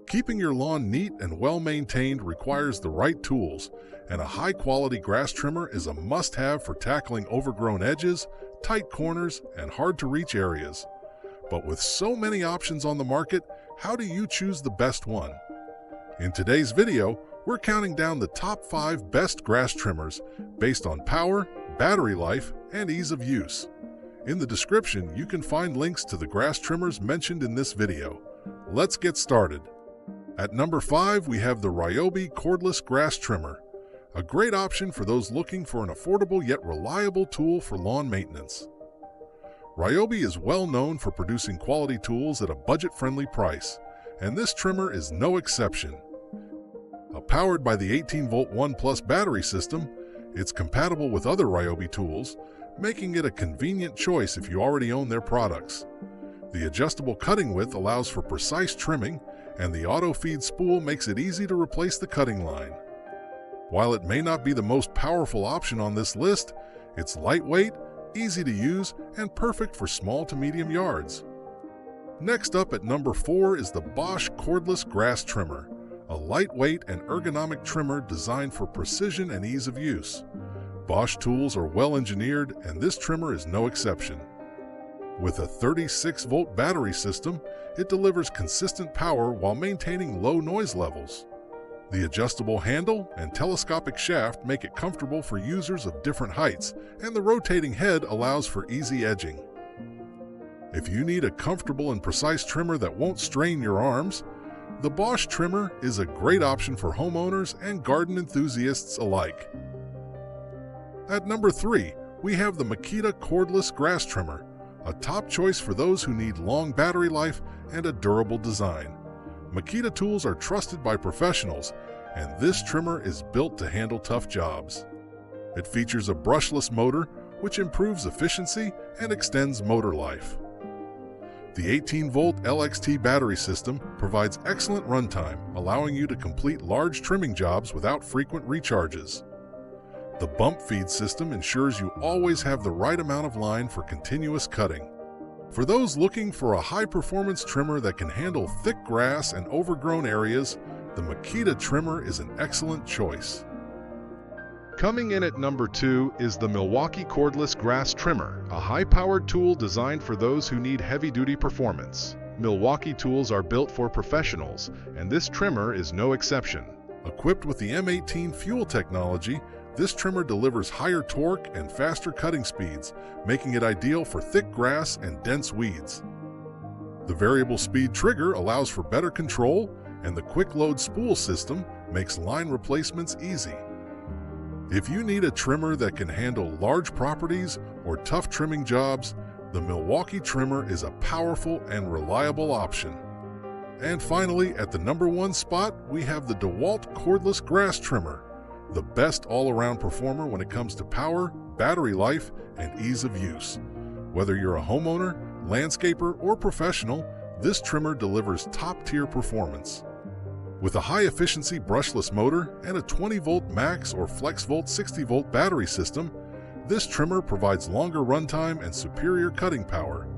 Keeping your lawn neat and well-maintained requires the right tools, and a high-quality grass trimmer is a must-have for tackling overgrown edges, tight corners, and hard-to-reach areas. But with so many options on the market, how do you choose the best one? In today's video, we're counting down the top 5 best grass trimmers based on power, battery life, and ease of use. In the description, you can find links to the grass trimmers mentioned in this video. Let's get started. At number 5, we have the Ryobi Cordless Grass Trimmer, a great option for those looking for an affordable yet reliable tool for lawn maintenance. Ryobi is well known for producing quality tools at a budget-friendly price, and this trimmer is no exception. Powered by the 18-volt 1+ battery system, it's compatible with other Ryobi tools, making it a convenient choice if you already own their products. The adjustable cutting width allows for precise trimming, and the auto-feed spool makes it easy to replace the cutting line. While it may not be the most powerful option on this list, it's lightweight, easy to use, and perfect for small to medium yards. Next up at number 4 is the Bosch Cordless Grass Trimmer, a lightweight and ergonomic trimmer designed for precision and ease of use. Bosch tools are well engineered, and this trimmer is no exception. With a 36-volt battery system, it delivers consistent power while maintaining low noise levels. The adjustable handle and telescopic shaft make it comfortable for users of different heights, and the rotating head allows for easy edging. If you need a comfortable and precise trimmer that won't strain your arms, the Bosch trimmer is a great option for homeowners and garden enthusiasts alike. At number 3, we have the Makita Cordless Grass Trimmer, a top choice for those who need long battery life and a durable design. Makita tools are trusted by professionals, and this trimmer is built to handle tough jobs. It features a brushless motor, which improves efficiency and extends motor life. The 18-volt LXT battery system provides excellent runtime, allowing you to complete large trimming jobs without frequent recharges. The bump feed system ensures you always have the right amount of line for continuous cutting. For those looking for a high-performance trimmer that can handle thick grass and overgrown areas, the Makita trimmer is an excellent choice. Coming in at number 2 is the Ryobi Cordless Grass Trimmer, a high-powered tool designed for those who need heavy-duty performance. Ryobi tools are built for professionals, and this trimmer is no exception. Equipped with the M18 fuel technology, this trimmer delivers higher torque and faster cutting speeds, making it ideal for thick grass and dense weeds. The variable speed trigger allows for better control, and the quick load spool system makes line replacements easy. If you need a trimmer that can handle large properties or tough trimming jobs, the Ryobi trimmer is a powerful and reliable option. And finally, at the number 1 spot, we have the DeWalt Cordless Grass Trimmer, the best all-around performer when it comes to power, battery life, and ease of use. Whether you're a homeowner, landscaper, or professional, this trimmer delivers top-tier performance. With a high-efficiency brushless motor and a 20-volt max or flex-volt 60-volt battery system, this trimmer provides longer runtime and superior cutting power.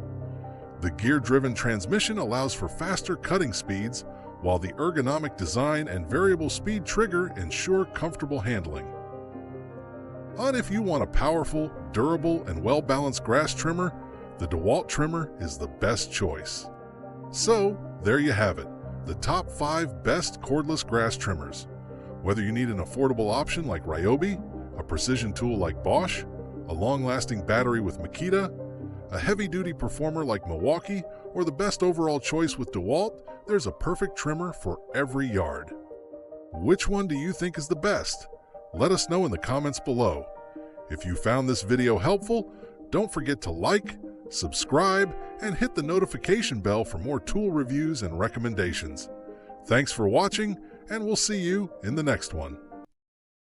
The gear-driven transmission allows for faster cutting speeds, while the ergonomic design and variable speed trigger ensure comfortable handling. And if you want a powerful, durable, and well-balanced grass trimmer, the DeWalt trimmer is the best choice. So, there you have it, the top 5 best cordless grass trimmers. Whether you need an affordable option like Ryobi, a precision tool like Bosch, a long-lasting battery with Makita, a heavy-duty performer like Ryobi, or the best overall choice with DeWalt, there's a perfect trimmer for every yard. Which one do you think is the best? Let us know in the comments below. If you found this video helpful, don't forget to like, subscribe, and hit the notification bell for more tool reviews and recommendations. Thanks for watching, and we'll see you in the next one.